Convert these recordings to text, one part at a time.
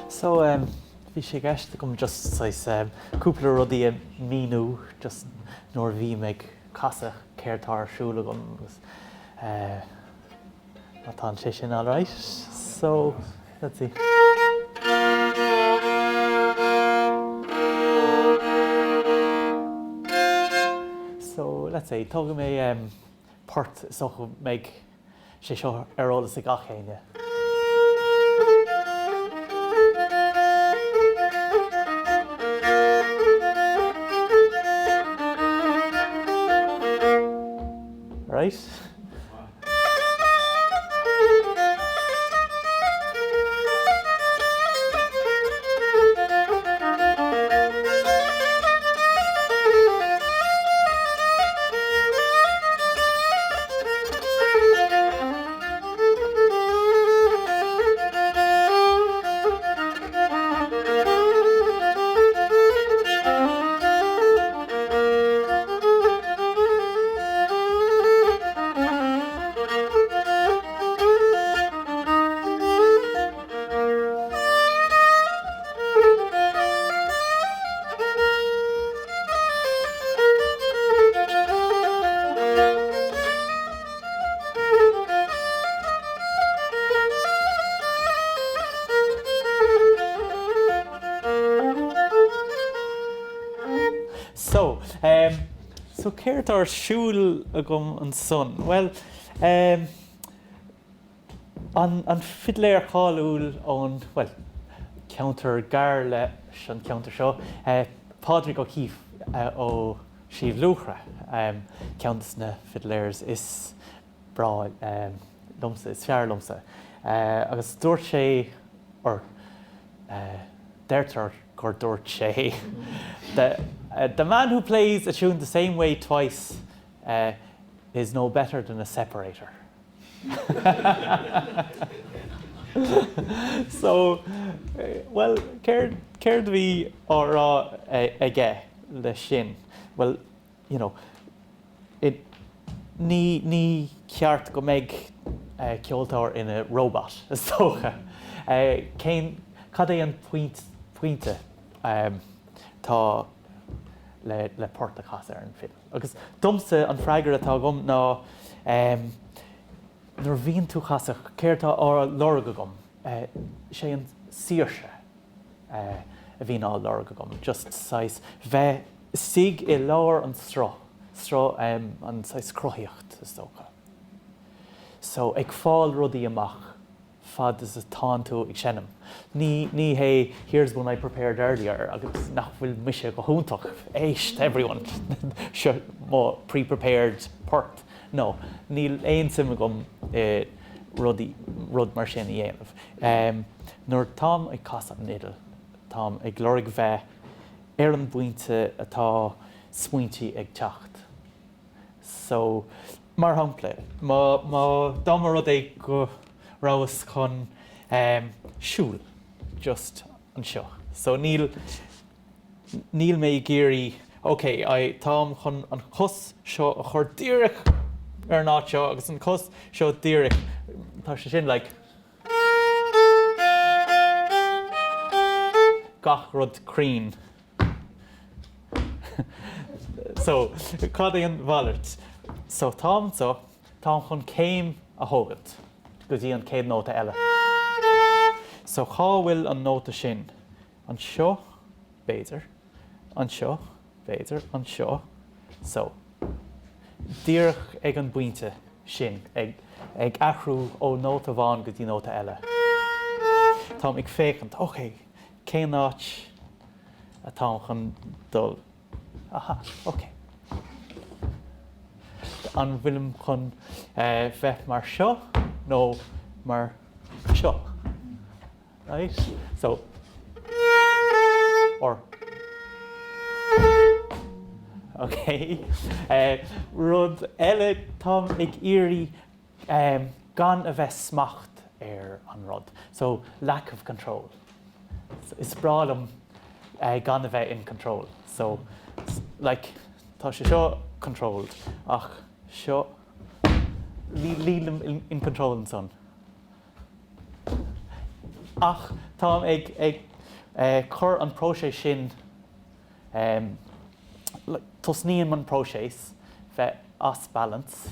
So, bhí sé gceist gom just cúpla rudaí míú just nóir bhí meid casa céirtar siúla gom agus atá sé sin all right. So, let's see. So, let's say, tóga mé port so meid sé seo arolalas ag aghainn. Right? So céirt ar siúil agam an son. Well, an fidléir cháúil ón, well, counter gar leis an counter seo, Pádraig Ó Cíf ó Síomh Luachra, countas na fidléirs is bra lumsa, is fear lumsa. Agus dúirt sé, or deirtar gur dúirt sé, the man who plays a tune the same way twice is no better than a separator. So, well, céir bhí árá aige le sin. Well, you know, ní ceart go méid ceoltóir in a robot is tócha. Cad é an puinte tá le porta casa ar an fiddle. Agus dumsa an freigar atá gom ná nuair bhíonn tú casa céirtá á lorga gom, sé an saoirse a bhíonn á lorga gom. Just sais bheith sig I leabhar an strá an sais cruthaíocht is tócha. So ag fáil rudaí amach, fad is a tá tú ag seanam. Ní hey, here's one I prepared earlier, agus nach bhfuil mise go húntaach éist everyone more pre-prepared port. No, níl éon sim gom rud mar sin I dhéanamh. Nuair tám ag casa an idal, tám ag glórig bheith ar an buinte atá smuointí ag teacht. So, mar hampla, má dámar rud é go ráwas chun siúil, just an seo. So níl mé géirí, okay, tám chun an chus seo a chur díreach ar náit seo, agus an chus seo díreach, tá sé sin like gach rud crín. So, cad é an bhallart. So tám chun céim a thógad, go dtí an céad nóta eile. So chá bhfuil an nóta sin, an seo, béidir, an seo, béidir, an seo. So, díreach ag an buinte sin, ag athrú ó nóta bhain go dtí nóta eile. Tám ag féchant, okay, cé náit a tám chun dul. Aha, okay. An bhfuilm chun bheith mar seo, nó mar seo. Right? So, or, okay. Rud eile tám ag iarraí gan a bheith smacht ar an rud. So, lack of control. So, is bralum gan a bheith in control. So, like, tá sé seo controlled, ach seo lílam in control an son. ach tá ag chur an próséis sin tosníon man próséis bheith as balance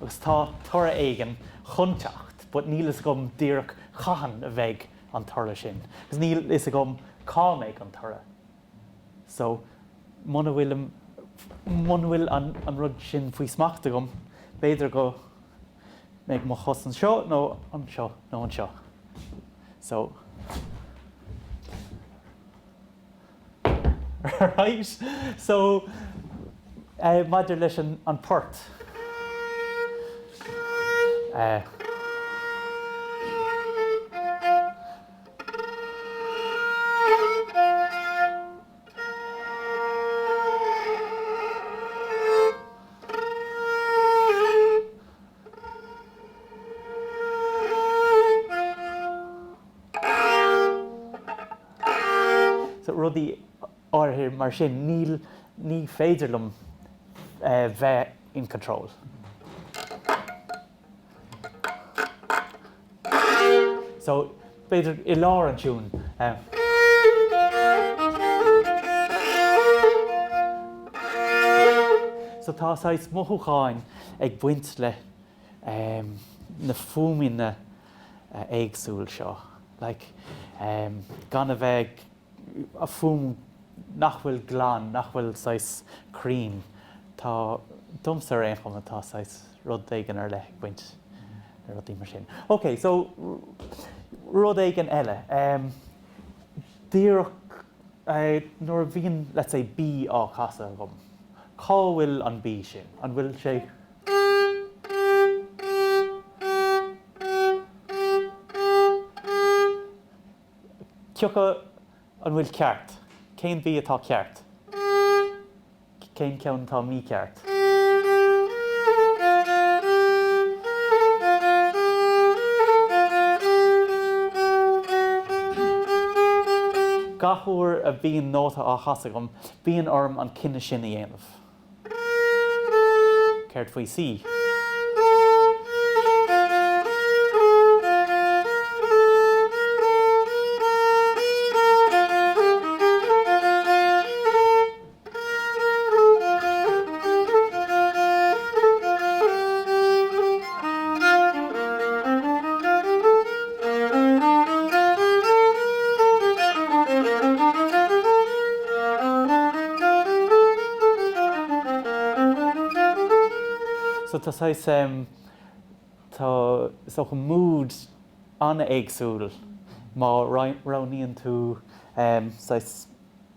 agus tá tora éigen chunteacht, but níl is gom díreach chahan a bheith an tora sin. Agus níl is a gom cáméid an tora. So, muna bhfuil an rud sin faoi smaachta gom, beidir go méid mo chos an seo, nó an seo. So, right? So, maidir leis an port. So rudí áirithir mar sin ní féidirlumm bheith in control. So beidir I lár an tún. So tá sáis mothúcháin ag buint le na fuaimíne éagsúil seo. Like gan a bheith a fuaim nach bhfuil glan, nach bhfuil sáis cream. Tá dumsa réon chum atá sáis rud éigen ar le buint na rudí mar sin. Okay, so rud éigen eile. Díreach nuair bhíonn, let's say, bí á casa gom. Cá bhfuil an bí sin? An bhfuil sé ceocha an bhfuil ceart. Cén bí atá ceart? Cén ceann tá mí ceart? Gahúr a bhíon nóta á chasa gom, bíon orm an cinne sin a dhéanamh. Céirt faoi sí. So tá sáis tá go múd anna éagsúil má roníonn tú sáis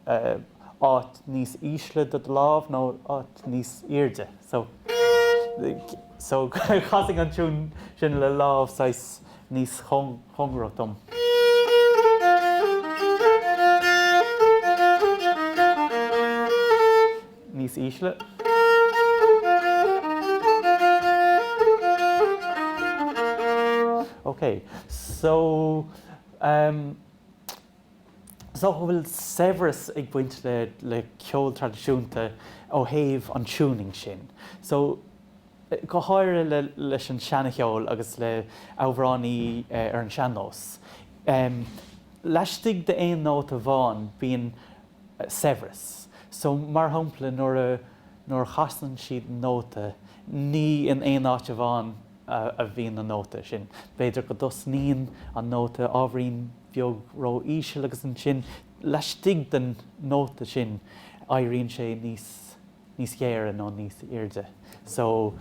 áit níos ísle do lámh nó áit níos irde. So chasaigh an tún sin le lámh sáis níos chungra dom. Níos ísle. Okay, so bhfuil severas ag buint le ceol traidisiúnta ó thaobh an tuning sin. So go háirithe leis an seanna cheol agus le ábhránaí ar an seanós. Leistigh de aon nóta bháin bíon severas. So mar shampla nuair chasan siad nóta, ní in aon áit a bháin a bhíon an nóta sin. Beidir go dosníonn an nóta ábhríonn beag ró ísle agus an sin, leistigh den nóta sin éiríonn sé níos géire nó níos irde. So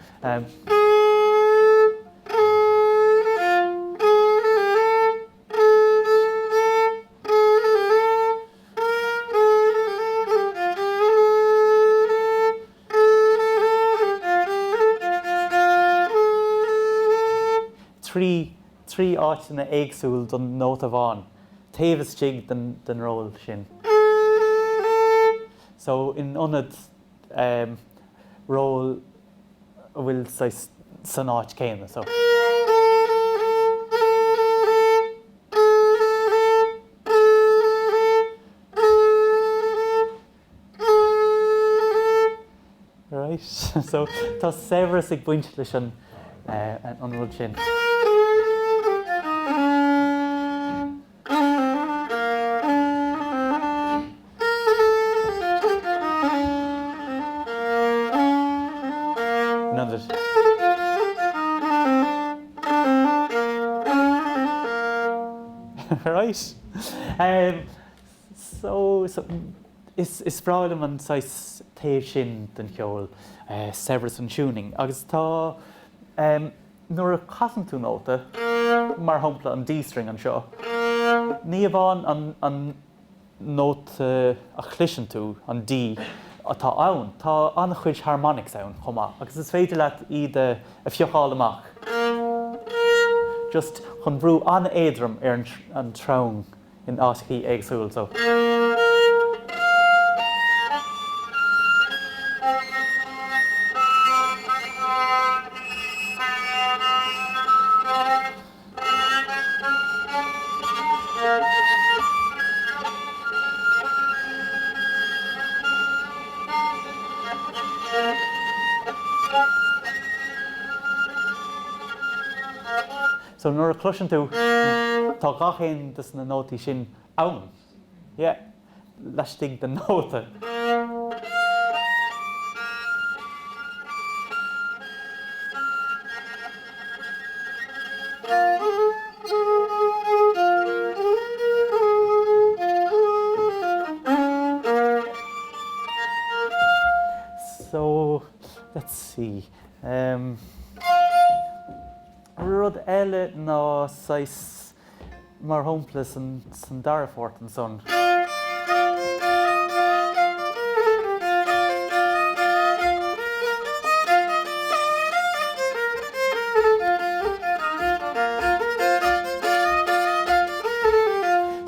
trí áitina éagsúil don nóta bháin. Taobh istigh den ról sin. So in ionad ról bhfuil san áit céine. So right. So tá severas ag buint leis an ról sin. right? So is problem an sais té sin den ceol severus an tuning agus tá nuair a caisan tú nóta mar shampla an D-string an seo. Ní bhain an nóta a chlisean tú an D atá ann, tá an chuid harmonics ann chomá, agus is féidir leat iad a fiochail amach. Just chun brú an éadrom an trán in ásaí éagsúil so. So nuair a cluiseann tú, tá gach aon dus na nótaí sin ann. Yeah, leistigh den nóta. So, let's see. Rud eile ná sais mar shampla san Darafort an son.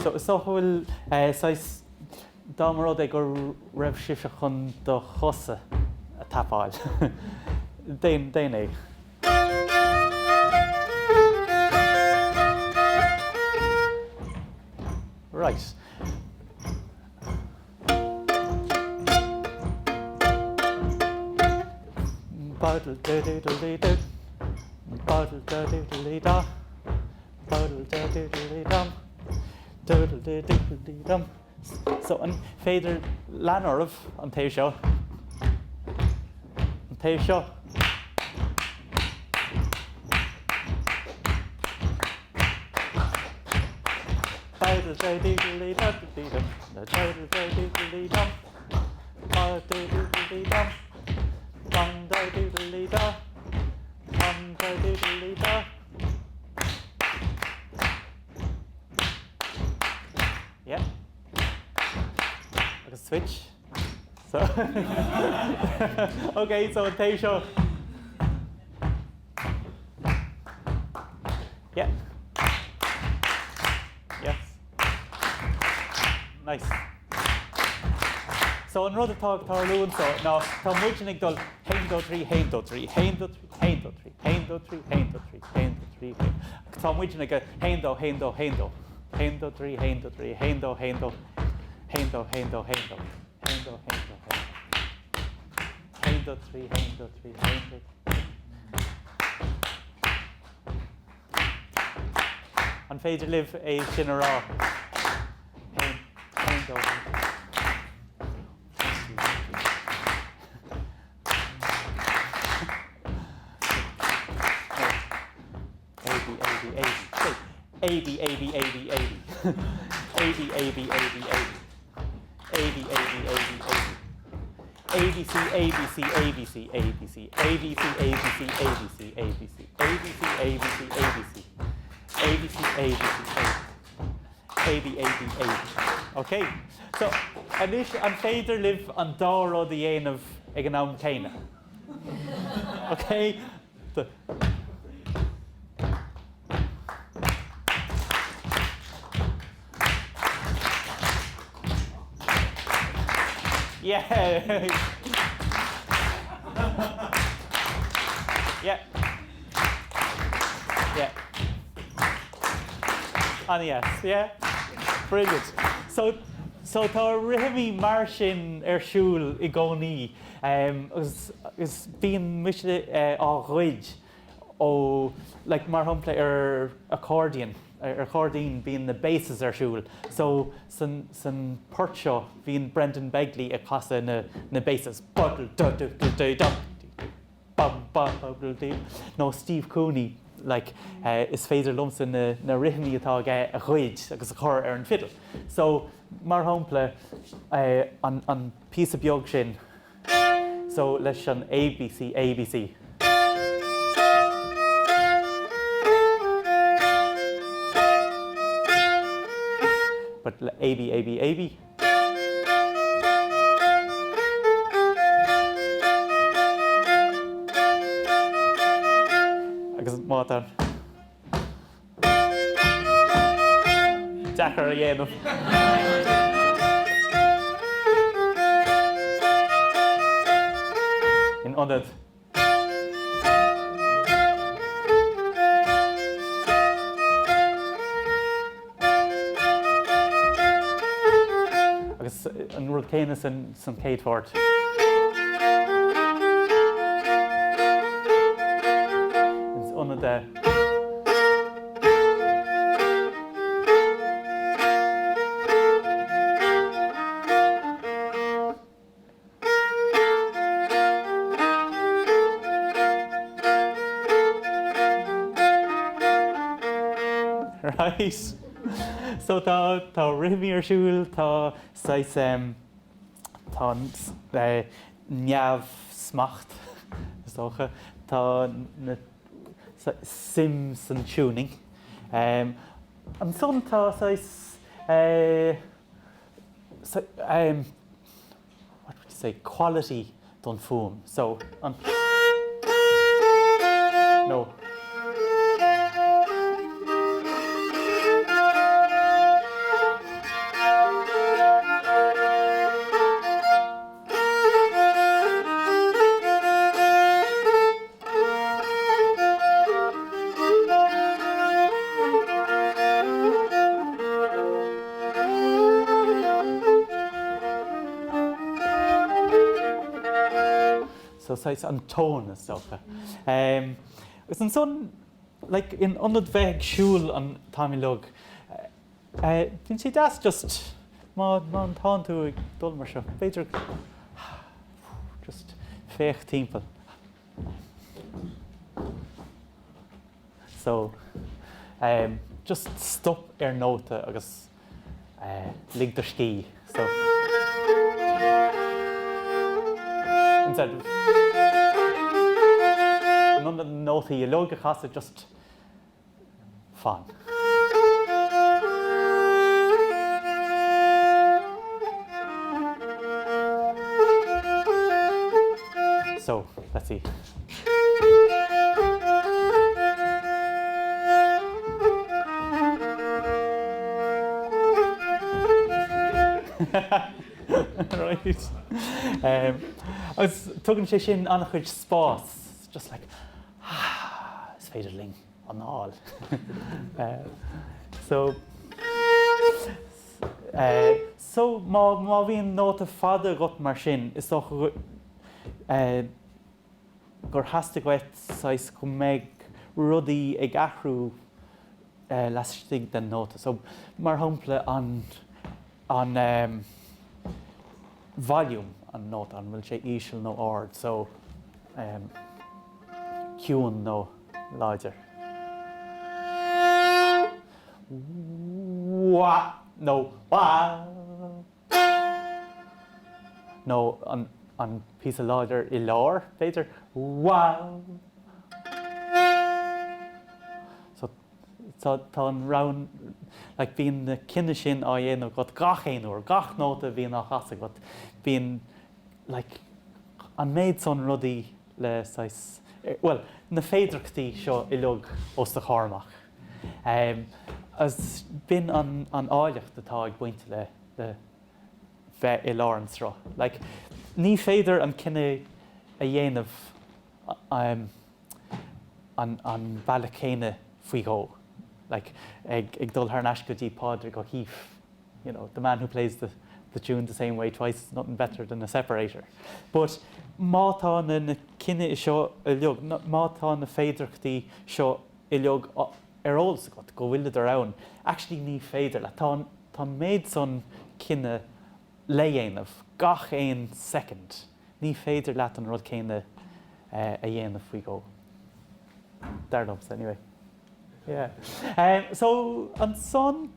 So bhfuil sais dá mar rud ag gur raibh sibse chun do chosa a tapáil. Déanaí. Right. Bottle do do do do do. Bottle do do do do da. Bottle do do do do dum. Doodle do do do do dum. So an féidir leanarmh an taobh seo. An taobh seo. Yeah. Like a switch. So okay, so taobh seo. Yeah. Yes. Nice. So an rud atá tarlúin so ná tá muid ag dul 1 2 3 1 2 3 1 2 3 1 2 3 1 2 3 1 2 3 1 2 3 tá muid ag 1 2 1 2 1 2 1 2 3 1 2 3 1 2 1 2 1 2 1 2 1 2 1 2 1 2 1 2 1 2 3 1 2 3 1 2 an féidir libh é sin a rá. A B A B A B A B A B A B A B A B A B A B A B A B C A B C A B C A B C A B C A B C A B C A B C A B C A B C A B C A B C A B C A B A B A. Okay, so anis an féidir libh an dá rud a dhéanamh ag an am céine. Okay. Yeah. Yeah. Yeah. And yes, yeah. Brilliant. So tá rihimí mar sin siúl I gcónaí agus bíon muisle á chuid ó like mar shampla accordion. Accordion being the bases siúl. So san port seo bhíon Brendan Begley a casa na bases. No, Steve Cooney like, is féidir lumsa na rithimí atá a chuid agus a chur ar an fiddle. So, mar shampla, an piece of beag sin, so leis an ABC, ABC. But AB, AB, AB. Agus mátar. Dachar a dhéanamh. In ionad. Agus an rud céine san céad fort. Is ionad Right. So tá rithimí ar siúil, tá neamh smacht, tá sim san tuning. An son tá what would you say, quality don fum. So no. So it's an tone and stuff. It's an son, like in ionad bheith siúil an táimí lug. Can see that's just má an tán tú ag dul mar seo. Beidir just féach timpeall. So just stop ar nóta agus ligtar cí. So instead of none of the nóta í lug a chasa just fun. So let's see. Right. I was talking to sin an chuid spás, just like, it's féidir ling an all. So má bhíon nóta fada got mar sin, is doch gur hastig wet sais go meg rudaí ag ahrú leistigh den nóta. So mar shampla an volume an nóta an bhfuil sé íseal nó ard. So ciúin nó láidir. Wa no wa. No an piece of láidir I lár, féidir wow. So tá an round, like bhíon na cinne sin á dhéanamh got gach éonúir, gach nóta bhíon á chasa got bhíon like an méid son rudaí le sais, well, na féidirchtaí seo I lug os de chármach. As bíon an áileacht atá ag buinte le bheith I lár an srá. Like ní féidir an cinne a dhéanamh an baile céine faoi go. Like ag dul haar nash gotí padre go híf, you know, the man who plays the tune the same way twice is nothing better than a separator. But mátá na cinne seo I lug, mátá na féidirchtaí seo I lug ólas got go bhfuil ar ann. Actually ní féidir le tá méid son cinne le dhéanamh gach éon second. Ní féidir leat an rud céine a dhéanamh faoi go. Dar anyway. Yeah. So an son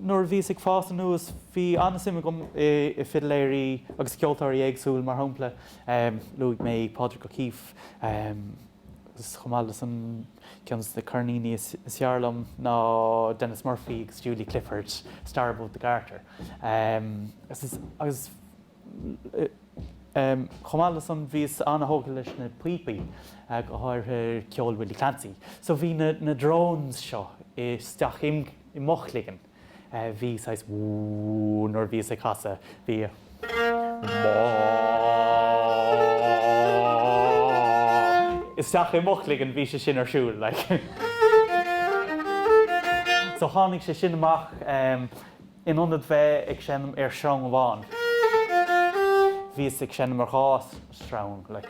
nuair bhí ag fásta nuas bhí anasim gom I fiddléirí agus ceoltóirí éagsúil mar hampla luigh mé Pádraig O'Keeffe agus chomála san ceans na Carníní Searlam ná Dennis Murphy agus Julie Clifford Starboat the Garter. Agus chomála san bhís anna hóga leis na puipaí ag áthir ceol Willie Clancy. So bhí na drones seo I steach I mochligan. Bhí sais nuair bhí sa casa bhí Isteach I mochligan bhí sé sin ar siúil like. So tháinig sé sin amach in ionad bheith ag sin ar srong amháin. Bhí ag sin mar gás srong like.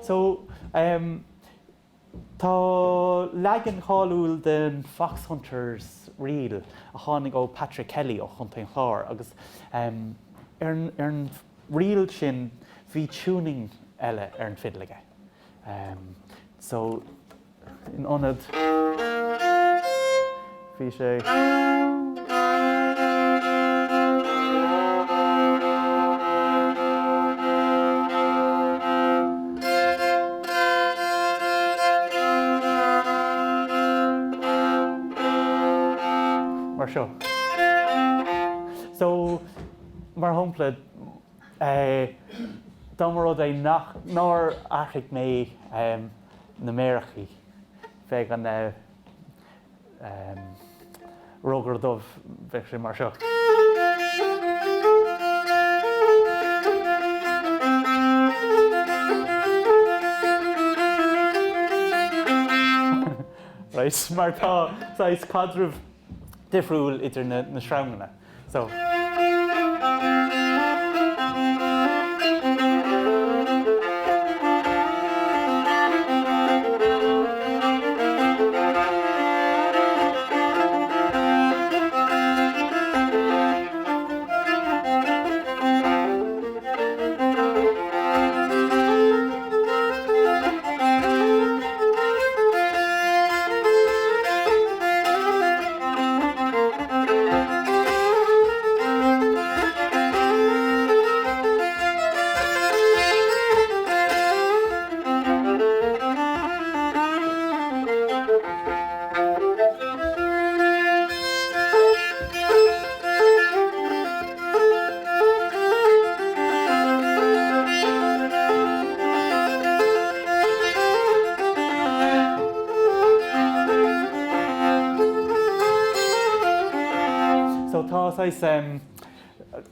So tá legan cháúil den Fox Hunters riil a tháinig ó Patrick Kelly ó chuntain chlár agus ar an riil sin bhí tuning eile ar an fiddlige. So in ionad bhí sé mar seo. So mar hampla dá mar rud é nóir airgh mé na méireachtaí bheith an rógar dubh bheith sé mar seo. Right, mar tá is cadrúh difriúil idir na srangna. So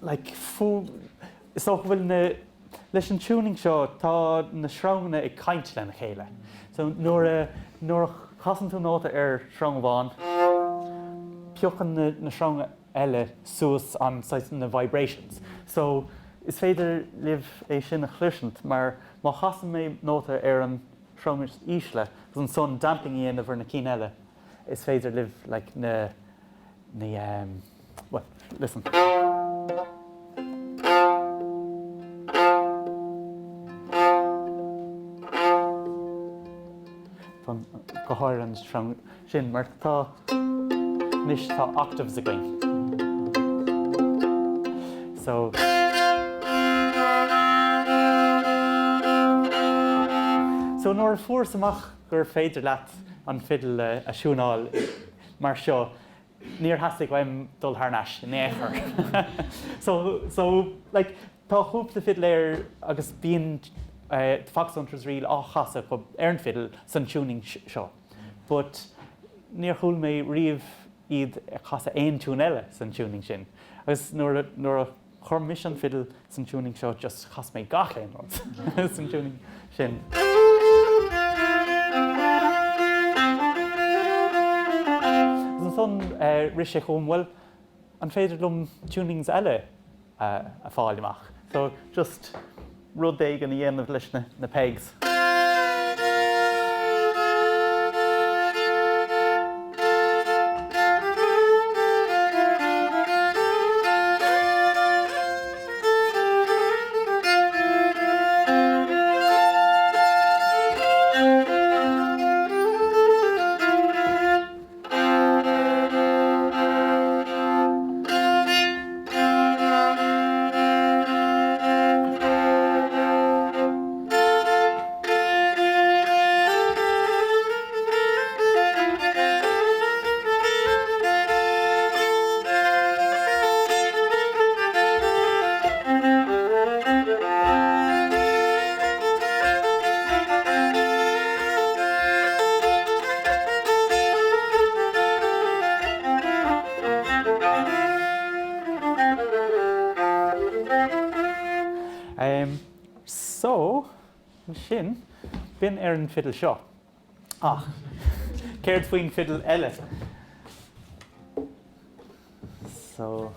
like so bhfuil leis an tuning seo tá na srangna ag caint le na chéile. So nuair chasan tú nóta ar srang bháin, peochan na srangna eile suas an na vibrations. So is féidir libh é sin na chluisint, mar má chasan mé nóta ar an srang ísle, gus an son damping íon over na cí eile, is féidir libh like na well, listen. Van go háir an srang sin mar tá níos tá octaves againn. So nóir fuair amach gur féidir leat an fiddle a siúnáil mar seo níor hasig bhaim dul tharnais in éair. So like tá chúpla fiddléir agus bíon Fox Hunters riil á chasa go ar an fiddle san tuning seo. But níor chúil mé riamh iad chasa aon tún eile san tuning sin. Agus nuair a chur an fiddle san tuning seo just chas mé gach aon rud san tuning sin. Son ris sé chumhfuil an féidir lum tunings eile a fáil amach. So just rud é gan dhéanamh leis na pegs. So, sin, bin an fiddle seo. Céir faoin fiddle eile. So...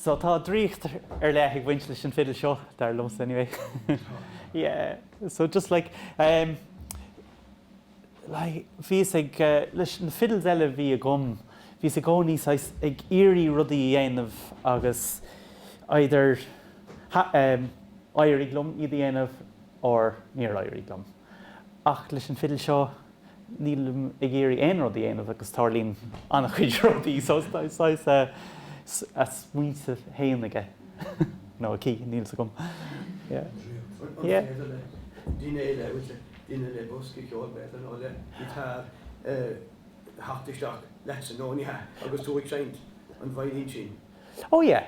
So tá dríocht le ag bhaint leis an fiddle seo dar lums anyway. Yeah, so just like bhís ag leis an fiddle eile bhí a gom, bhís a gcónaí ag irí rudaí dhéanamh agus either éirí glum iad dhéanamh ó níor éirí glum. Ach leis an fiddle seo níl ag irí aon rud dhéanamh agus tarlíonn anna chuid rudaí, so as muinte héan aige. No, a cí, níl sa gom. Yeah. Duine le bosca ceol beth an óla I tá hachtisteach leis an nónithe agus tú ag treint an bhain sin. Oh yeah.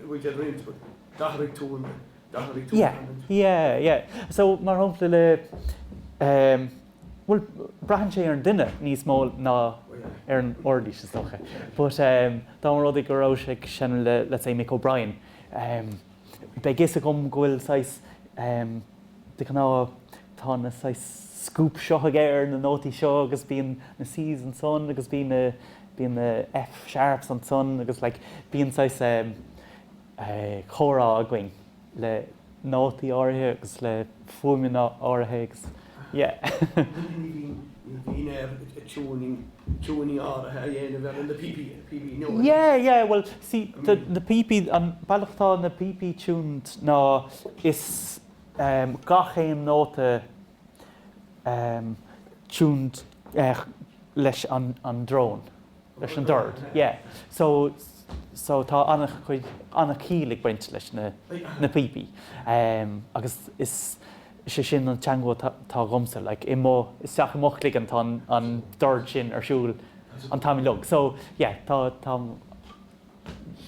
Bhfuil sé rint, dachraigh túin. Yeah. So mar hopla le well, brahan sé ar an duine níos mó ná ar an ordaí is docha. But dá an rud ag go raibh ag sin le, let's say, Mick O'Brien. Be gis a gom gohfuil sais de ná tá na sais scoop seo aige ar na nótaí seo agus bíon na C's an son agus bíon na F sharps an son agus like bíon sais chórá againn le nótaí áirithe agus le fuaimín áirithe agus yeah. Tuning áirithe dhéanamh in the PP no. Yeah, well see the PP an bailachta na PP tuned ná is gachéim nóta tuned leis an drone leis an dord. Yeah. So tá anna cílig baint leis na PP. Agus is sé sin an teangú tá gomsa, like is seach mochlig an dord sin ar siúil an tamí lug. So yeah, tá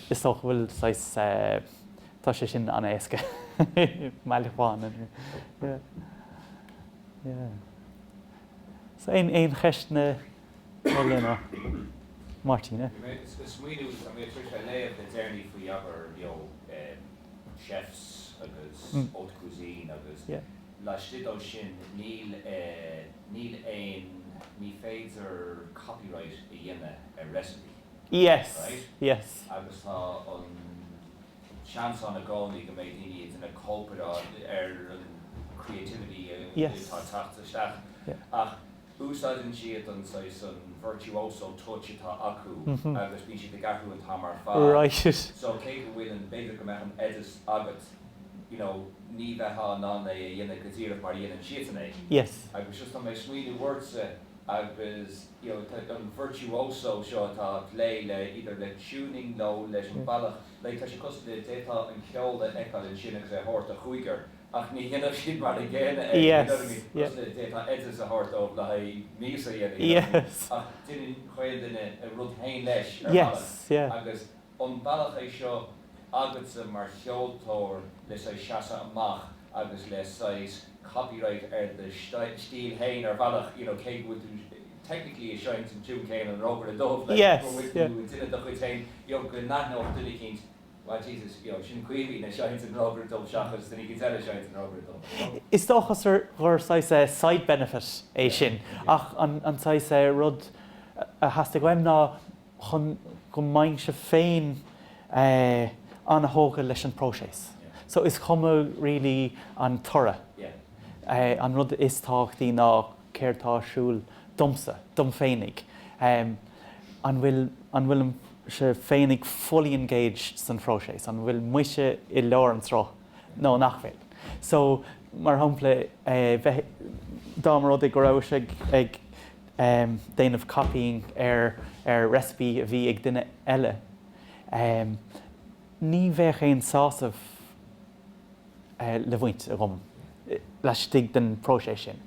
is toch bhfuil tá sé sin an éasca meilehán. Yeah. So ein cheist na bhna Martina. Smuoinú a mé tuaithe léamh na déanaí faoi aber chefs agus haute cuisine agus leistídó sin níl ní féidir copyright I dhéanamh a recipe. Yes. Right? Yes. Agus tá an chance an a gcónaí go méid daoine in a culprit an creativity tá tachtasteach. Ach úsáidann siad an san virtuoso touch atá acu agus bhí siad a gathú an tamar fá. Right. So cé go bhfuil an beidir go meach an edis agat, ní bheitha ná é dhéanamh go dtíanamh mar dhéanamh siad. Yes. Agus just an mé smuoinú worsa agus an virtuoso seo atá lé le either le tuning nó leis an bailach, le tá sé cos le détá an ceol le eáil in sin agus é hort a chuigear. Ach ní dhéanamh siad mar againn le détá edis a hort ó le míosa dhéanamh. Yes. Ach duine chuir duine a rud hain leis ar Yes. Yeah. agus an bailach é seo agat sa mar ceoltóir leis é seasa amach agus leis copyright the stíl hain ar bailach, cé bhfuil technically is showing some two cane and Robert a dove. Yes. Yeah. Go not know duine cínt. Well, Jesus, sin cuimhí na shines and Robert dove shachas, then you can tell a shines and Robert dove. Is dochas ar side benefit é sin. Ach an sais rud has to go ná chun go main se féin an hóga leis an próséis. So is cuma really an tora. An rud is táchtaí ná céirtá siúil dumsa, dum féinnig. An bhfuil se féinnig fully engaged san próséis, an bhfuil muise I leor an tro, nó nachfuil. So mar hampla dá mar rud ag go raibh ag déanamh copying ar recipe a bhí ag duine eile. Ní bheith éon sásamh le bhaint a gom leis dig den próséis sin.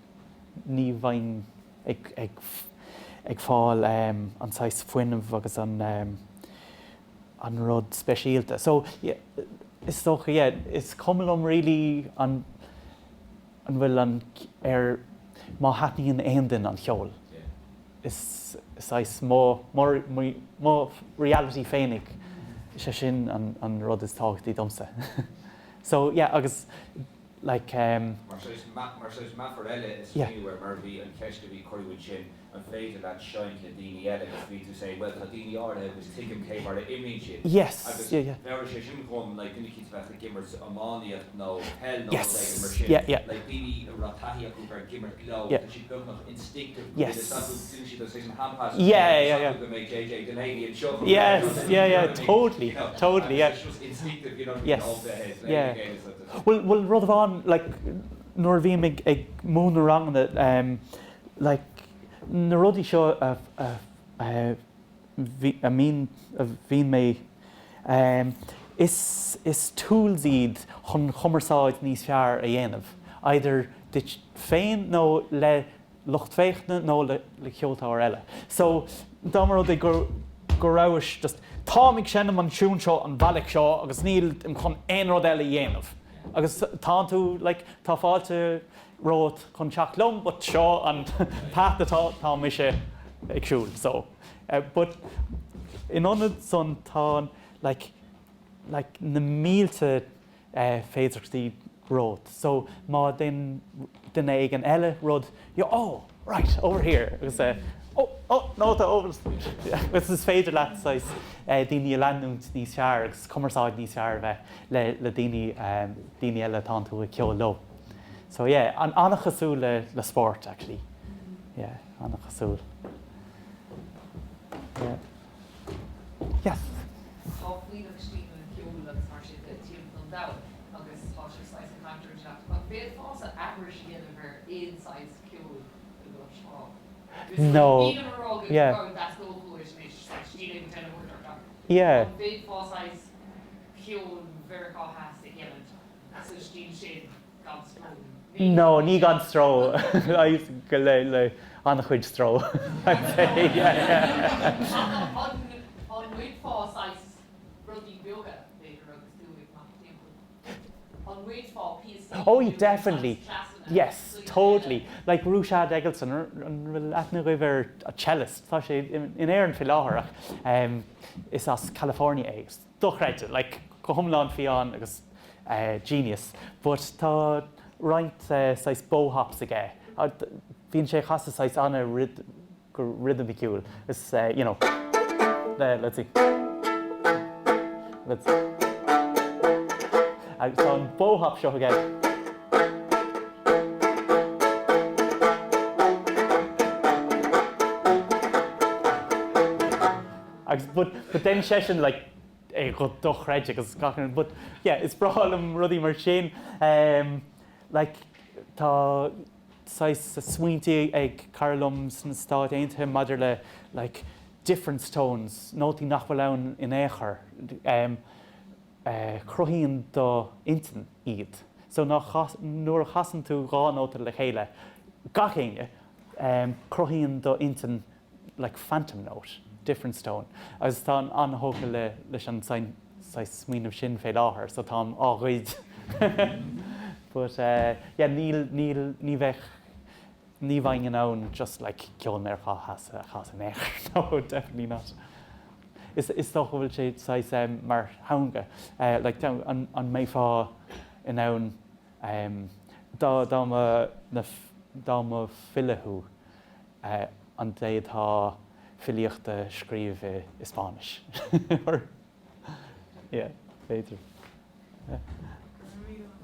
Ní bhain ag fáil an sais fuinmh agus an rud speisialta. So is socha is cumlum really an bhfuil an má hatníon aon den an cheol. Is sais má reality féinnig sé sin an rud is táchtaí domsa. So agus like Mar sais Maffarella is Yeah. where Murphy and Keshka Currywood Chin and Fate that shine to Dini Ella is to say, well, Dini Orla was taking care of the image. yes, yeah, There was a one like in the kids back the Gimmers Amania, no, hell no, yes, like yeah, like Dini Rathia Cooper, Gimmer Glow, Yeah. that she built up instinctive. Yes. She does this in hand pass. Yeah. Make JJ Delaney and show Yes, totally, yeah. It's just instinctive, you know, Yes. off the head. Yeah. Well, rather on like nor bhí ag múna rang that like na rudí seo a mín a bhín mé is tools iad chun chumarsáid níos fearr a dhéanamh. Either dit féin nó le lucht féichne nó le ceoltóir eile. So dá mar rud gur ráis just táimig sinnam an siún seo an bhealach seo agus níl im chun aon rud eile dhéanamh. Agus tá tú like tá fáilte rót chun teach lom, but seo an path tá mi sé ag siúil. So but in anad son tá like na mílte féidirtí rót. So má den ag an eile rud, oh, right, over here. Agus no, tá over. This is féidir leat sais daoine leanúnt níos fearr agus cumarsáid níos fearr bheith le daoine eile tá tú ag ceol lo. So yeah, an annachasú le sport actually. Yeah, annachasú. Yeah. Yes. No. Yeah. Yeah. No, ní gan stró. I used to go le an chuid stró. I'd say, yeah. On wheat fall size, rugby yoga later agus doing on wheat fall piece. Oh, definitely. Yes, totally. Like Briseadh Eggleston, and aithne river a cellist. Tá sé in éireann fi láthair is as California eggs. Dochreite, like go humláin fián agus genius. But tá roint sais bóhaps aige. Bhíonn sé chasa sais anna rhythmiciúil. Is you know. Let's see. Let's. So an bóhap seo again. But then session like go dochreide agus gachan. But yeah, it's bralam rudí mar sin. Like tá sais swinty ag carlums na stad ainthe madidir le like different stones, nótaí nachbhfuil in éair. Cruthíonn do intan iad. So nuair chasan tú gá nóta le chéile, gachéine, cruthíonn do intan like phantom note, different stone. Agus tá anthóga leis an smaoinmh sin fé láthair, so tá ághaid. But yeah, ní bheith ní bhain an own just like ceol mercha has an éair. No, definitely not. Is doch bhfuil sé sais mar haunga like an méfá in own dá ma filehu an déad tá filiochta scríomh i Spanish. Yeah, later. Yeah.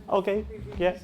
Okay, yeah.